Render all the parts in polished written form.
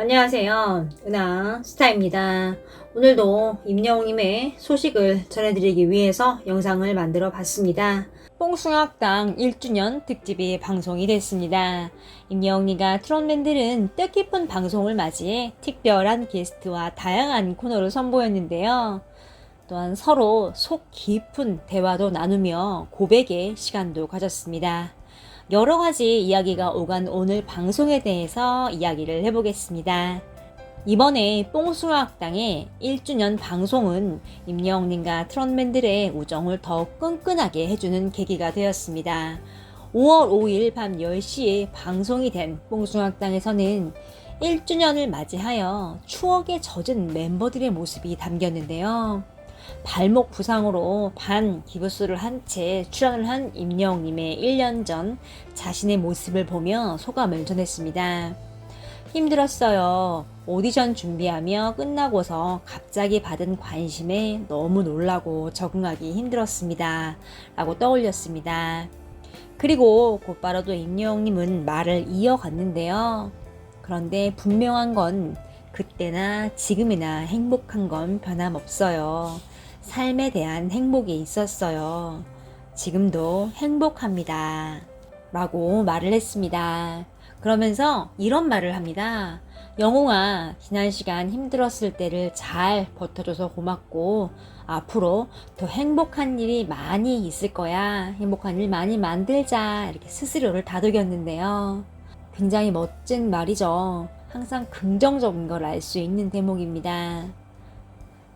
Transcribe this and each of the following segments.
안녕하세요. 은하 스타입니다. 오늘도 임영웅님의 소식을 전해드리기 위해서 영상을 만들어 봤습니다. 뽕숭아학당 1주년 특집이 방송이 됐습니다. 임영웅이가 트롯맨들은 뜻깊은 방송을 맞이해 특별한 게스트와 다양한 코너를 선보였는데요. 또한 서로 속 깊은 대화도 나누며 고백의 시간도 가졌습니다. 여러 가지 이야기가 오간 오늘 방송에 대해서 이야기를 해보겠습니다. 이번에 뽕숭아학당의 1주년 방송은 임영웅님과 트롯맨들의 우정을 더욱 끈끈하게 해주는 계기가 되었습니다. 5월 5일 밤 10시에 방송이 된 뽕숭아학당에서는 1주년을 맞이하여 추억에 젖은 멤버들의 모습이 담겼는데요. 발목 부상으로 반 기부스를 한 채 출연을 한 임영웅님의 1년 전 자신의 모습을 보며 소감을 전했습니다. 힘들었어요. 오디션 준비하며 끝나고서 갑자기 받은 관심에 너무 놀라고 적응하기 힘들었습니다. 라고 떠올렸습니다. 그리고 곧바로도 임영웅님은 말을 이어갔는데요. 그런데 분명한 건 그때나 지금이나 행복한 건 변함없어요. 삶에 대한 행복이 있었어요. 지금도 행복합니다. 라고 말을 했습니다. 그러면서 이런 말을 합니다. 영웅아, 지난 시간 힘들었을 때를 잘 버텨줘서 고맙고 앞으로 더 행복한 일이 많이 있을 거야. 행복한 일 많이 만들자. 이렇게 스스로를 다독였는데요. 굉장히 멋진 말이죠. 항상 긍정적인 걸 알 수 있는 대목입니다.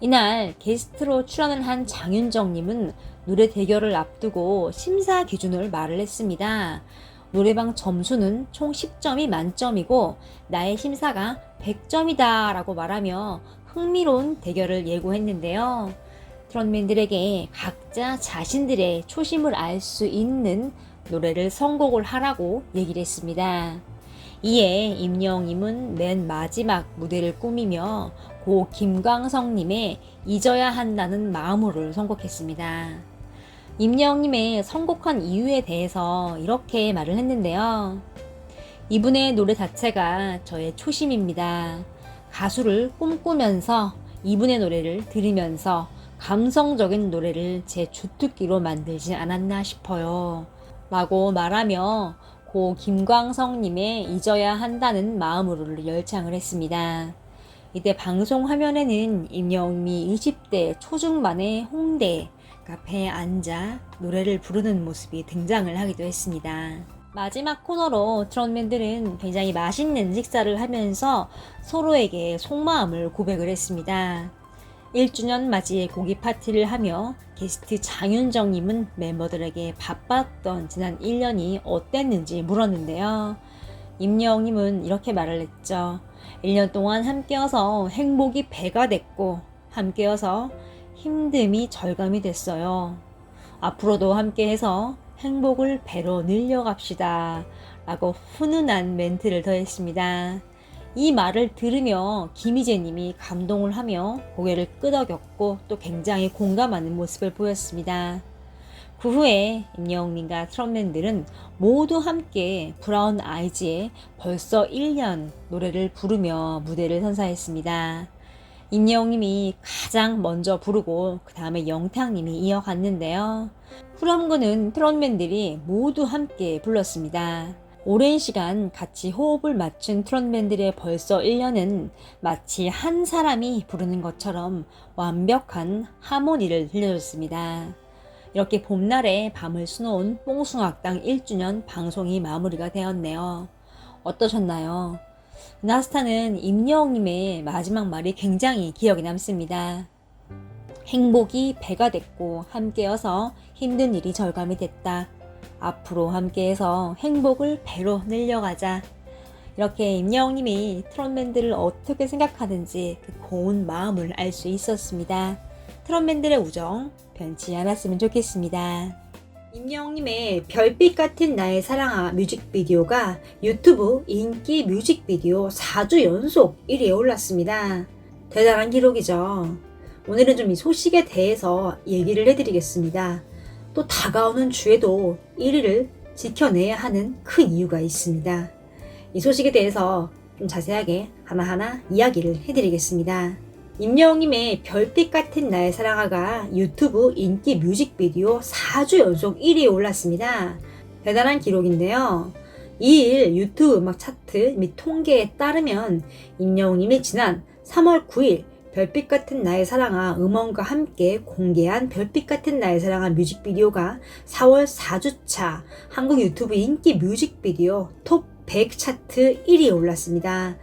이날 게스트로 출연을 한 장윤정님은 노래 대결을 앞두고 심사 기준을 말을 했습니다. 노래방 점수는 총 10점이 만점이고 나의 심사가 100점이다 라고 말하며 흥미로운 대결을 예고했는데요. 트롯맨들에게 각자 자신들의 초심을 알 수 있는 노래를 선곡을 하라고 얘기를 했습니다. 이에 임영웅님은 맨 마지막 무대를 꾸미며 고 김광석님의 잊어야 한다는 마음으로를 선곡했습니다. 임영웅님의 선곡한 이유에 대해서 이렇게 말을 했는데요. 이분의 노래 자체가 저의 초심입니다. 가수를 꿈꾸면서 이분의 노래를 들으면서 감성적인 노래를 제 주특기로 만들지 않았나 싶어요. 라고 말하며 고 김광석님의 잊어야 한다는 마음으로 열창을 했습니다. 이때 방송 화면에는 임영웅이 20대 초중반의 홍대 카페에 앉아 노래를 부르는 모습이 등장을 하기도 했습니다. 마지막 코너로 트롯맨들은 굉장히 맛있는 식사를 하면서 서로에게 속마음을 고백을 했습니다. 1주년 맞이 고기 파티를 하며 게스트 장윤정님은 멤버들에게 바빴던 지난 1년이 어땠는지 물었는데요. 임영웅님은 이렇게 말을 했죠. 1년 동안 함께여서 행복이 배가 됐고 함께여서 힘듦이 절감이 됐어요. 앞으로도 함께해서 행복을 배로 늘려갑시다. 라고 훈훈한 멘트를 더했습니다. 이 말을 들으며 김희재님이 감동을 하며 고개를 끄덕였고 또 굉장히 공감하는 모습을 보였습니다. 그 후에 임영웅님과 트롯맨들은 모두 함께 브라운 아이즈의 벌써 1년 노래를 부르며 무대를 선사했습니다. 임영웅님이 가장 먼저 부르고 그 다음에 영탁님이 이어갔는데요. 후렴구는 트롯맨들이 모두 함께 불렀습니다. 오랜 시간 같이 호흡을 맞춘 트롯맨들의 벌써 1년은 마치 한 사람이 부르는 것처럼 완벽한 하모니를 들려줬습니다. 이렇게 봄날에 밤을 수놓은 뽕숭아학당 1주년 방송이 마무리가 되었네요. 어떠셨나요? 나스타는 임영웅님의 마지막 말이 굉장히 기억에 남습니다. 행복이 배가 됐고 함께여서 힘든 일이 절감이 됐다. 앞으로 함께해서 행복을 배로 늘려가자. 이렇게 임영웅님이 트롯맨들을 어떻게 생각하는지 그 고운 마음을 알 수 있었습니다. 트롯맨들의 우정 변치 않았으면 좋겠습니다. 임영웅님의 별빛 같은 나의 사랑아 뮤직비디오가 유튜브 인기 뮤직비디오 4주 연속 1위에 올랐습니다. 대단한 기록이죠. 오늘은 좀 이 소식에 대해서 얘기를 해드리겠습니다. 또 다가오는 주에도 1위를 지켜내야 하는 큰 이유가 있습니다. 이 소식에 대해서 좀 자세하게 하나하나 이야기를 해드리겠습니다. 임영웅님의 별빛 같은 나의 사랑아가 유튜브 인기 뮤직비디오 4주 연속 1위에 올랐습니다. 대단한 기록인데요. 2일 유튜브 음악 차트 및 통계에 따르면 임영웅님이 지난 3월 9일 별빛 같은 나의 사랑아 음원과 함께 공개한 별빛 같은 나의 사랑아 뮤직비디오가 4월 4주차 한국 유튜브 인기 뮤직비디오 톱 100 차트 1위에 올랐습니다.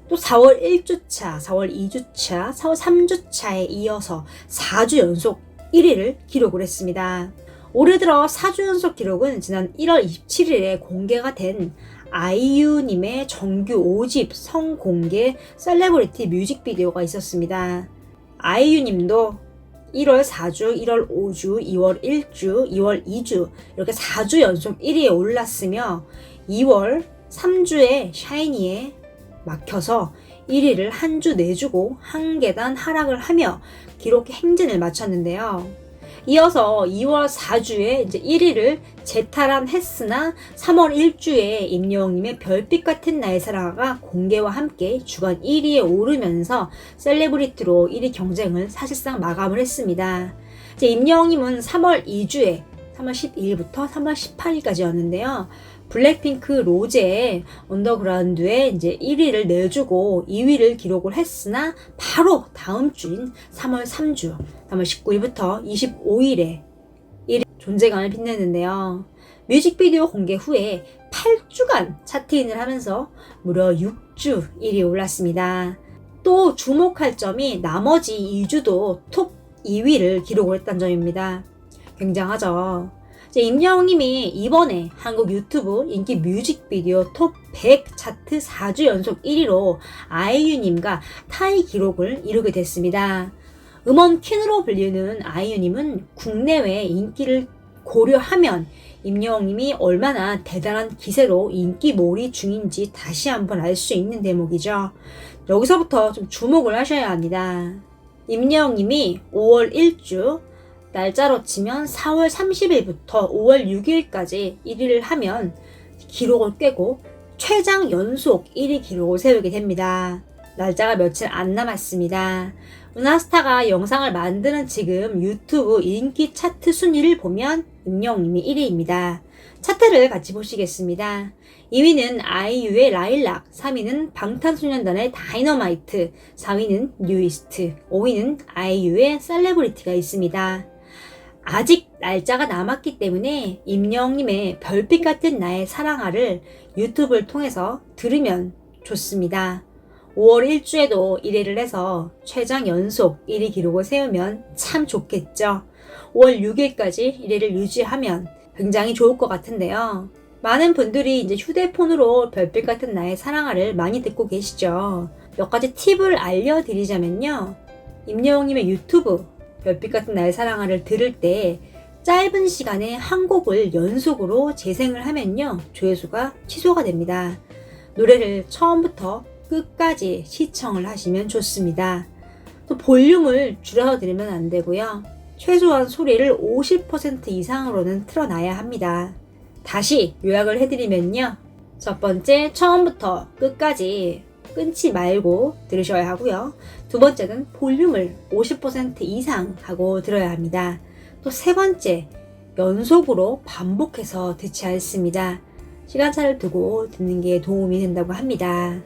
또 4월 1주차, 4월 2주차, 4월 3주차에 이어서 4주 연속 1위를 기록을 했습니다. 올해 들어 4주 연속 기록은 지난 1월 27일에 공개가 된 아이유님의 정규 5집 성공개 셀레브리티 뮤직비디오가 있었습니다. 아이유님도 1월 4주, 1월 5주, 2월 1주, 2월 2주 이렇게 4주 연속 1위에 올랐으며 2월 3주에 샤이니에 막혀서 1위를 한 주 내주고 한 계단 하락을 하며 기록 행진을 마쳤는데요. 이어서 2월 4주에 이제 1위를 재탈환 했으나 3월 1주에 임영웅님의 별빛 같은 나의 사랑아가 공개와 함께 주간 1위에 오르면서 셀레브리티로 1위 경쟁을 사실상 마감을 했습니다. 이제 임영웅님은 3월 2주에 3월 12일부터 3월 18일까지였는데요. 블랙핑크 로제의 언더그라운드에 이제 1위를 내주고 2위를 기록을 했으나 바로 다음 주인 3월 3주, 3월 19일부터 25일에 1위 존재감을 빛냈는데요. 뮤직비디오 공개 후에 8주간 차트인을 하면서 무려 6주 1위에 올랐습니다. 또 주목할 점이 나머지 2주도 톱 2위를 기록을 했다는 점입니다. 굉장하죠. 임영웅님이 이번에 한국 유튜브 인기 뮤직비디오 톱 100 차트 4주 연속 1위로 아이유님과 타이 기록을 이루게 됐습니다. 음원 퀸으로 불리는 아이유님은 국내외 인기를 고려하면 임영웅님이 얼마나 대단한 기세로 인기몰이 중인지 다시 한번 알 수 있는 대목이죠. 여기서부터 좀 주목을 하셔야 합니다. 임영웅님이 5월 1주 날짜로 치면 4월 30일부터 5월 6일까지 1위를 하면 기록을 깨고 최장 연속 1위 기록을 세우게 됩니다. 날짜가 며칠 안 남았습니다. 은하스타가 영상을 만드는 지금 유튜브 인기 차트 순위를 보면 임영웅님이 1위입니다. 차트를 같이 보시겠습니다. 2위는 아이유의 라일락, 3위는 방탄소년단의 다이너마이트, 4위는 뉴이스트, 5위는 아이유의 셀레브리티가 있습니다. 아직 날짜가 남았기 때문에 임영웅님의 별빛 같은 나의 사랑아를 유튜브를 통해서 들으면 좋습니다. 5월 1주에도 1위를 해서 최장 연속 1위 기록을 세우면 참 좋겠죠. 5월 6일까지 1위를 유지하면 굉장히 좋을 것 같은데요. 많은 분들이 이제 휴대폰으로 별빛 같은 나의 사랑아를 많이 듣고 계시죠. 몇 가지 팁을 알려드리자면요. 임영웅님의 유튜브 별빛 같은 나의 사랑아를 들을 때 짧은 시간에 한 곡을 연속으로 재생을 하면요. 조회수가 취소가 됩니다. 노래를 처음부터 끝까지 시청을 하시면 좋습니다. 또 볼륨을 줄여서 들으면 안 되고요. 최소한 소리를 50% 이상으로는 틀어놔야 합니다. 다시 요약을 해드리면요. 첫 번째, 처음부터 끝까지 끊지 말고 들으셔야 하고요. 두 번째는 볼륨을 50% 이상 하고 들어야 합니다. 또 세 번째, 연속으로 반복해서 듣지 않습니다. 시간차를 두고 듣는 게 도움이 된다고 합니다.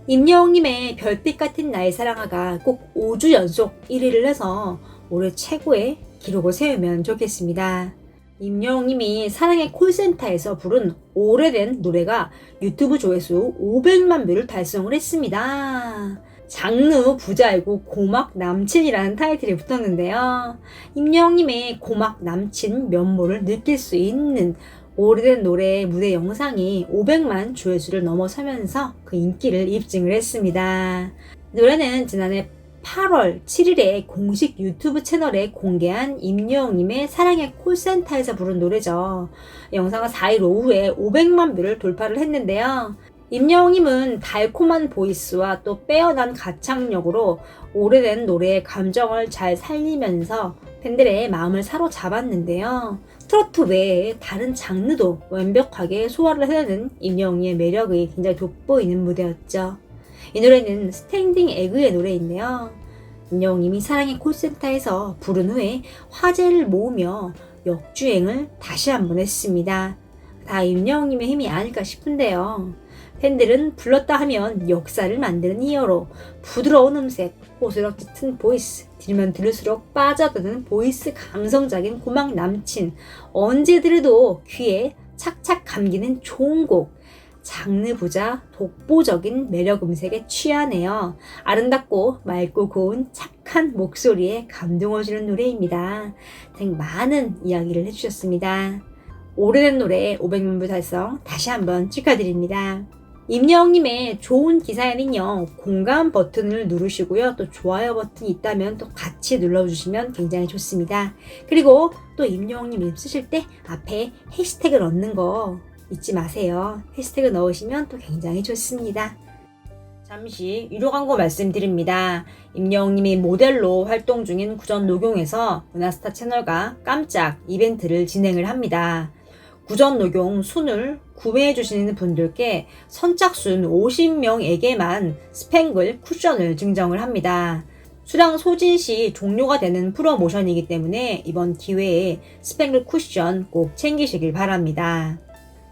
임영웅님의 별빛 같은 나의 사랑아가 꼭 5주 연속 1위를 해서 올해 최고의 기록을 세우면 좋겠습니다. 임영웅님이 사랑의 콜센터에서 부른 오래된 노래가 유튜브 조회수 500만 뷰를 달성을 했습니다. 장르 부자이고 고막 남친이라는 타이틀이 붙었는데요. 임영웅님의 고막 남친 면모를 느낄 수 있는 오래된 노래의 무대 영상이 500만 조회수를 넘어서면서 그 인기를 입증을 했습니다. 노래는 지난해 8월 7일에 공식 유튜브 채널에 공개한 임영웅님의 사랑의 콜센터에서 부른 노래죠. 영상은 4일 오후에 500만 뷰를 돌파를 했는데요. 임영웅님은 달콤한 보이스와 또 빼어난 가창력으로 오래된 노래의 감정을 잘 살리면서 팬들의 마음을 사로잡았는데요. 트로트 외에 다른 장르도 완벽하게 소화를 해내는 임영웅의 매력이 굉장히 돋보이는 무대였죠. 이 노래는 스탠딩 에그의 노래인데요. 임영웅님이 사랑의 콜센터에서 부른 후에 화제를 모으며 역주행을 다시 한번 했습니다. 다 임영웅님의 힘이 아닐까 싶은데요. 팬들은 불렀다 하면 역사를 만드는 히어로, 부드러운 음색, 호소력 짙은 보이스, 들으면 들을수록 빠져드는 보이스 감성적인 고막 남친, 언제 들어도 귀에 착착 감기는 좋은 곡, 장르 부자 독보적인 매력 음색에 취하네요. 아름답고 맑고 고운 착한 목소리에 감동을 주는 노래입니다. 등 많은 이야기를 해주셨습니다. 오래된 노래 500만 뷰 달성 다시 한번 축하드립니다. 임영웅님의 좋은 기사에는요, 공감 버튼을 누르시고요, 또 좋아요 버튼이 있다면 또 같이 눌러주시면 굉장히 좋습니다. 그리고 또 임영웅님 립 쓰실 때 앞에 해시태그 넣는 거 잊지 마세요. 해시태그 넣으시면 또 굉장히 좋습니다. 잠시 유료 광고 말씀드립니다. 임영웅님이 모델로 활동 중인 구전 녹용에서 은하스타 채널과 깜짝 이벤트를 진행을 합니다. 구전 녹용 순을 구매해 주시는 분들께 선착순 50명에게만 스팽글 쿠션을 증정을 합니다. 수량 소진 시 종료가 되는 프로모션이기 때문에 이번 기회에 스팽글 쿠션 꼭 챙기시길 바랍니다.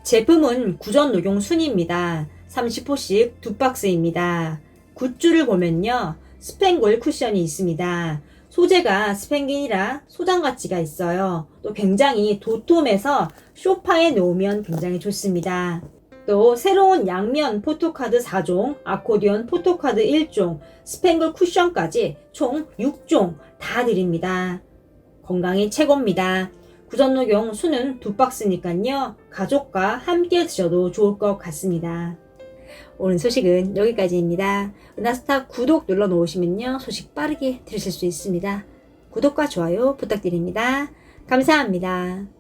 제품은 구전 녹용 순입니다. 30호씩 2박스입니다. 굿즈를 보면요, 스팽글 쿠션이 있습니다. 소재가 스팽긴이라 소장 가치가 있어요. 또 굉장히 도톰해서 소파에 놓으면 굉장히 좋습니다. 또 새로운 양면 포토카드 4종, 아코디언 포토카드 1종, 스팽글 쿠션까지 총 6종 다 드립니다. 건강이 최고입니다. 구전녹용 순은 2박스니까요. 가족과 함께 드셔도 좋을 것 같습니다. 오늘 소식은 여기까지입니다. 은하스타 구독 눌러 놓으시면요, 소식 빠르게 들으실 수 있습니다. 구독과 좋아요 부탁드립니다. 감사합니다.